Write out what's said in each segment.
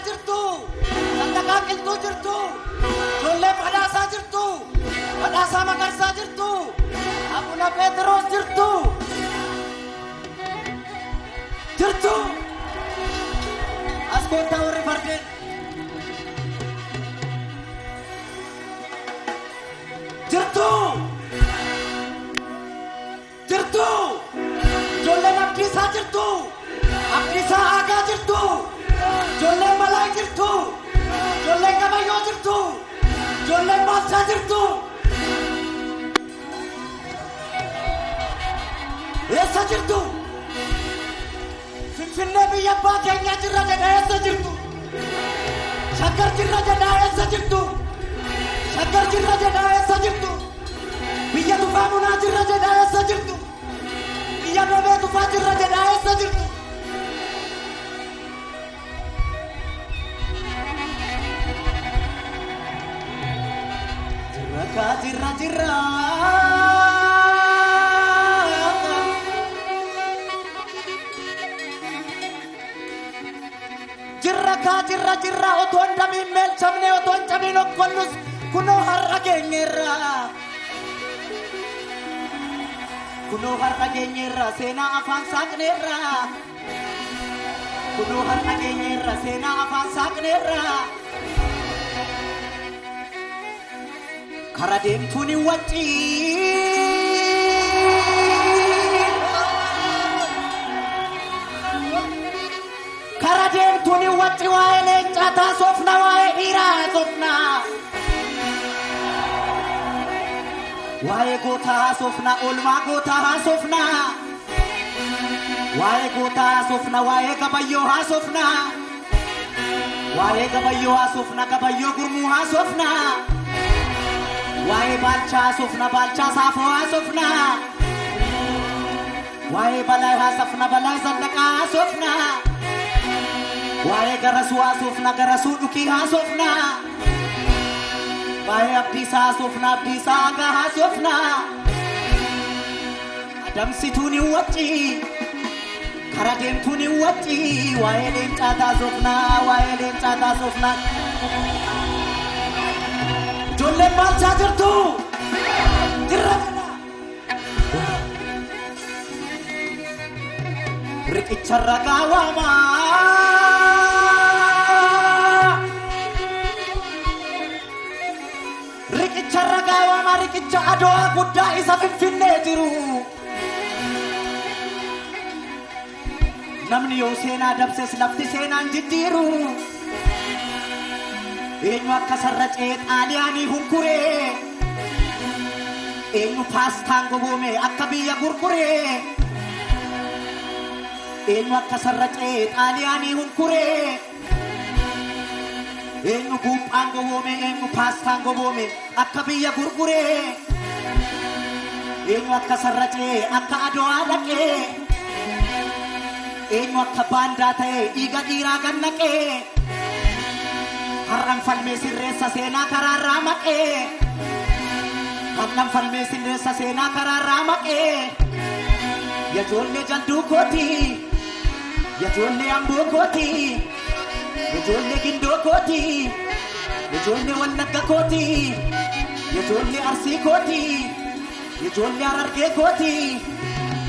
jirtu, sandaqa qilxuu jirtu, ijoollee badhaasaa jirtu, badhaasaa magarsaa jirtu, Abuna Phexros jirtu, jirtu, as koottaa warri fardeen. Jirtu, jirtu, ijoolleen Abdiisaa jirtu, Abdiisaa Aagaa jirtu, ijoolleen Malaa jirtu, ijoolleen Gabayyoo jirtu, ijoolleen Baalchaa jirtu. Eessa jirtu? Finfinnee biyya abbaa keenyaa jirra jedhaa eessa jirtu? Shaggar jirra jedhaa eessa jirtu? Shaggar jirra jedhaa eessa jirtu? Biyya Tufaa Munaa jirra jedhaa eessa jirtu? Biyya Doobee Tufaa jirra jedhaa eessa jirtu? Jirra jirra jirra otoon damiin meelchamne otoon cabiin okkonnus kunoo har'a geenyeerra. Kunoo har'a geenyeerra seenaa afaan saaqneerra. Kunoo har'a geenyeerra seenaa afaan saaqneerra. Kara deemtuun hin waccii. Kara deemtuun hin waccii waa'ee leencaa taasofna waa'ee dhiiraa haasofna. Waa'ee gootaa haasofna oolmaa gootaa haasofna. Waa'ee gootaa haasofna waa'ee Gabayyoo haasofna. Waa'ee Gabayyoo haasofna Gabayyoo gurmuu haasofna. Waa'ee Baalchaa haasofna Baalchaa Saafoo haasofna. Waa'ee Balaa haasofna Balaa Zallaqaa haasofna. Waa'ee Garasuu haasofna Garasuu Dhukii haasofna. Waa'ee Abdiisaa haasofna Abdiisaa Aagaa haasofna. Adamsituun hin waccii. Kara deemtuun hin waccii. Waa'ee leencaa haasofna waa'ee leencaa haasofna. Ijoolleen Baalchaa jirtu, jirra jedha. Riqicha ragaa waamaa. Riqicha ragaa waamaa riqicha Adowaa guddaa isa Finfinnee jiru. Namni yoo seenaa dabses lafti seenaan jijjiiru. Eenyu akka sarracee xaaliyaanii hunkuree. Eenyu paastaan goboome akka biyya gurguree. Eenyu akka sarracee xaaliyaanii hunkuree. Eenyu buuphaan goboome eenyu paastaan goboome akka biyya gurguree. Eenyu akka sarracee akka Adowaa dhaqee. Eenyu akka baandaa ta'ee dhiiga dhiiraa gannaqee. Har'an falmee sirreessa seenaa karaarraa maqee. Har'an falmee sirreessa seenaa karaarraa maqee. Yajoollee jalduu kooti. Yajoollee amboo kooti. Yajoollee gindoo kooti. Yajoollee wallagga kooti. Yajoollee arsii kooti. Yajoollee harargee kooti.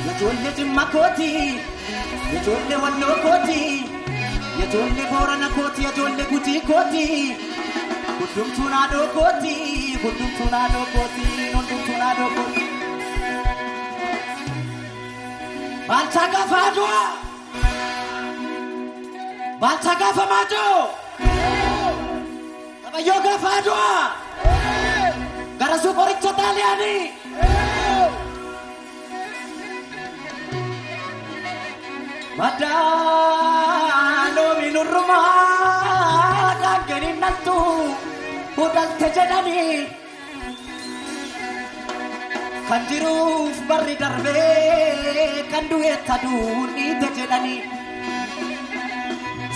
Yajoollee jimma kooti. Yajoollee walloo kooti. Yajoollee boorana kooti yajoollee gujii kooti. Hundumtuu naadoo kooti. Hundumtuu naadoo kooti. Hundumtuu naadoo kooti. Baalchaa gaafa Adowaa. Baalchaa gaafa Maajoo. Gabayyoo gaafa Adowaa. Garasuu qoricha xaaliyaanii. Madaanoomi nurrumaa kaangeniin naltu hudalte jedhanii. Kan jiruuf barri darbee kan du'eetta duudhiite jedhanii.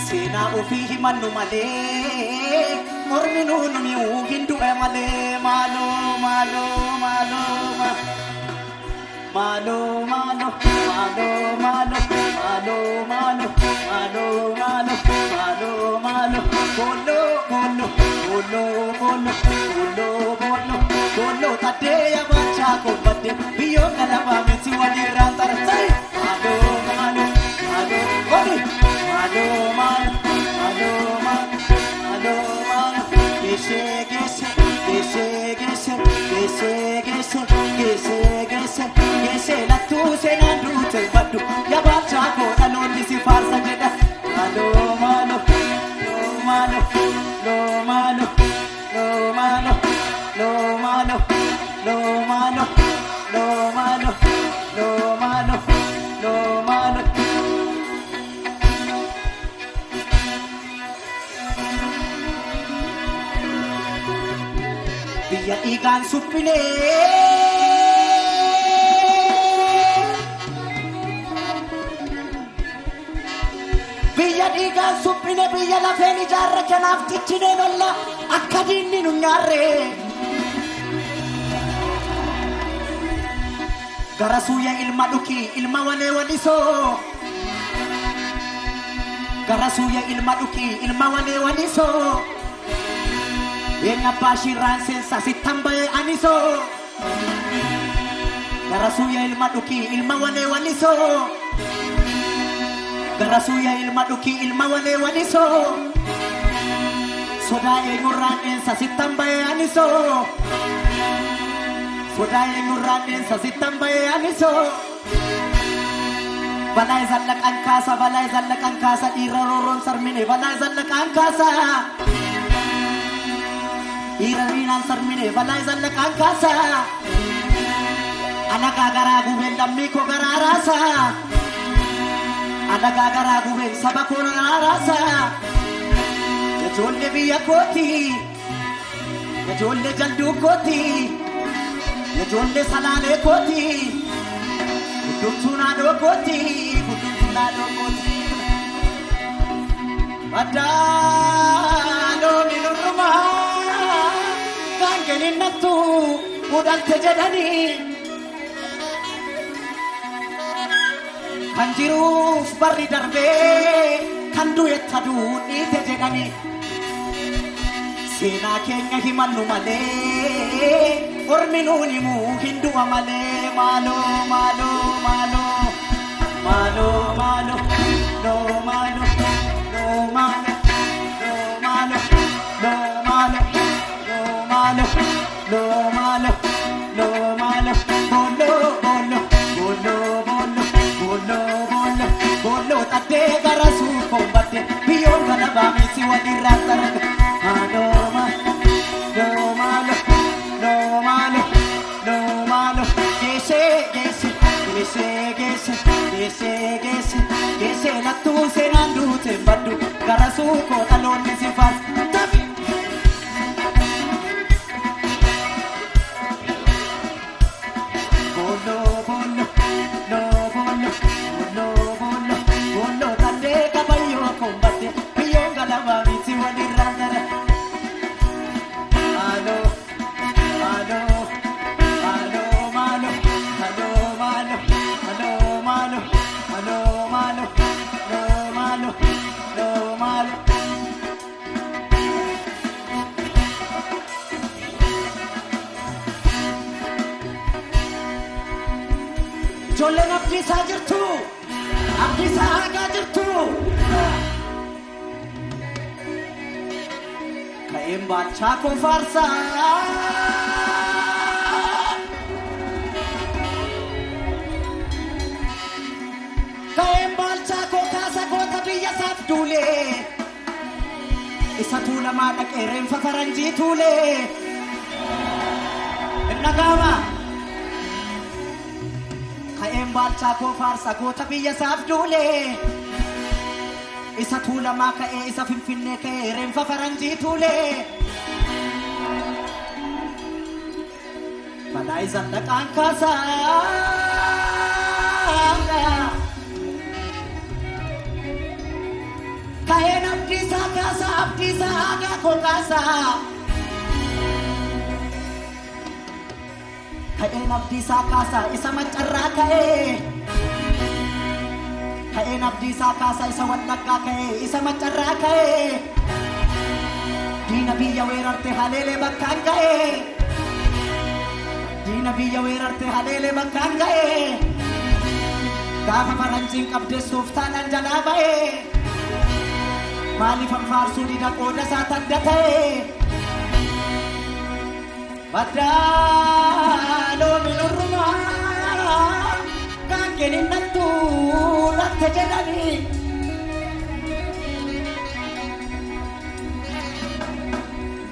Seenaa ofii himannu malee mormi nuunuu hin du'e malee maaloo maaloo maaloo maaloo maaloo maaloo maaloo maaloo maaloo maaloo maaloo maaloo maaloo bolo bolo bolo bolo bolo bolo bolo tade ya bacha ko bade biyo kalaba meti wadi rantar sai malo malo malo odi malo malo malo malo malo gese gese gese gese gese gese gese gese gese la tu se na rute badu ya bacha ko aloni si farsa jeda malo malo malo lo malo lo malo lo malo lo malo lo malo lo malo lo malo biya ikan supine biya ikan supine biya la feni jarre kanaf tichine nolla akkadinni nunyarre garasuya ilma duki ilma wane waniso garasuya ilma duki ilma wane waniso yenna pashiran sensasi tambaye aniso garasuya ilma duki ilma wane waniso garasuya ilma duki ilma wane waniso sodaye ngurran sensasi tambaye aniso sodaye ngurran sensasi tambaye aniso balai zallak angkasa iraroron sarmine balai zallak angkasa irarinan sarmine balai zallak angkasa anak agara guben dammi ko gararasa anak agara guben sabako gararasa ya jolle biya koti ya jolle jaldu koti ya jolle salale koti kudum sunado koti padano minurma kangenin natu udal tejadani kanjiru barri darbe kandu etadu ni tejadani sena kenya himannu male orminuni mu hindu amale malo malo malo malo malo no malo no malo no malo no malo no malo no malo no malo bolo bolo bolo bolo bolo bolo bolo tade garasu kombate biyo galaba misi wadi ratar no malo no malo no malo no malo gese gese gese gese gese gese gese la tu se nandu te badu garasu ko alon ni sifas tabi bolo bolo no bolo bolo bolo bolo tade kabayo kombate biyo galaba miti wadi ranar alo alo alo malo alo malo alo malo alo malo lo malo lo malo jolle abdi sajirtu abdi sahaga jirtu kaim bacha ko farsa kaim bacha ko kasa ko tabiya sabdule isa tula mana kerem faranji tule nagama kaim bacha ko farsa ko tabiya sabdule isa tula maka isa finfinne kerem faranji tule balai zanda kan kasa kain abdi sa aga ko kasa kain abdi sa kasa isa macarra kain abdi sa kasa isa wallaka isa macarra Diina biyya weerarte haleelee bakkaan ga'ee. Diina biyya weerarte haleelee bakkaan ga'ee. Gaafa faranjiin qabdeessuuf taanaan jalaa ba'ee. Maaliif anfaarsuu dida qooda isaa tadda ta'ee. Baddaaloo minurrumaa gaangeen innattuu latte jedhanii.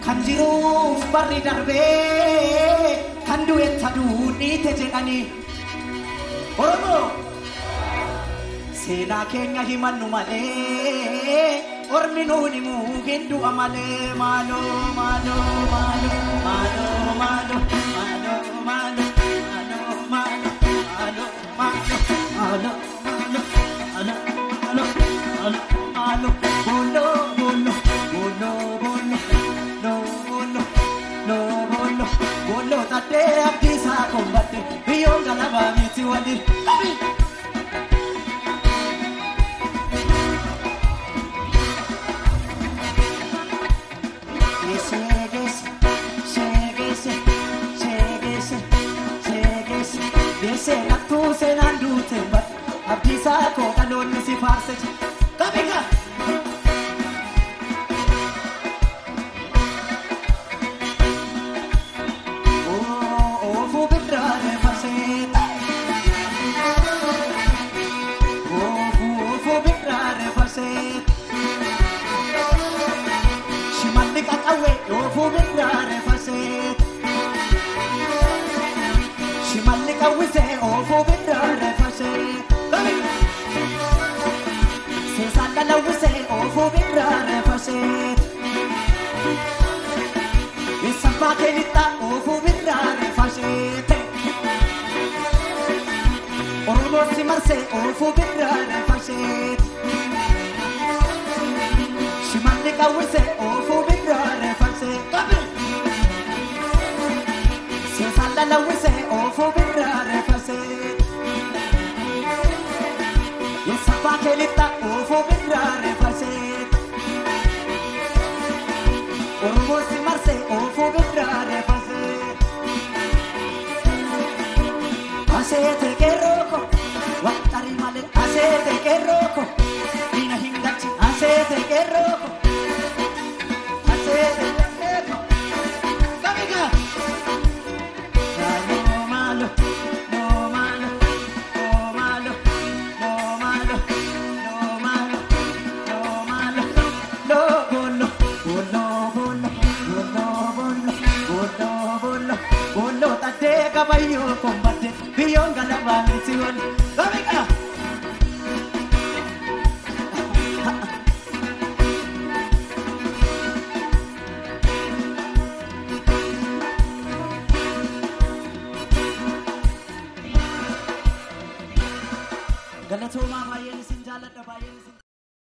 Kan jiruuf barri darbee kan du'etta duudhiite jedhanii. Oromoo seenaa keenya himannu malee ormi nuun himuu hin du'a malee. Maaloo maaloo maaloo maaloo maaloo maaloo maaloo maaloo maaloo maaloo maaloo maaloo maaloo maaloo bolo bolo bolo bolo no bolo no bolo bolo tadee abdiisaa kombatte biyyoon galabaa miti waliin. Senatu senandu tembat abdisa ko kalon si farse kabika oh fu bidrare faset oh fu bidrare faset shimali kakawe oh fu bidrare faset shimali kawise fu bidrare faset se sala la wise fu bidrare faset esa pakelita fu bidrare faset oromo si marse fu bidrare faset shimali kawise fu bidrare faset se sala la wise fu bidrare faset Pakelita ufo bidrare faset Oromo si marse ufo bidrare faset Asete que roko Watari male asete que roko Ina hingachi asete que roko Asete que roko Kamiga No malo No malo No malo No malo kabayo kombate biyong galabang itiwan kabika galatoma bayan sin jalata bayan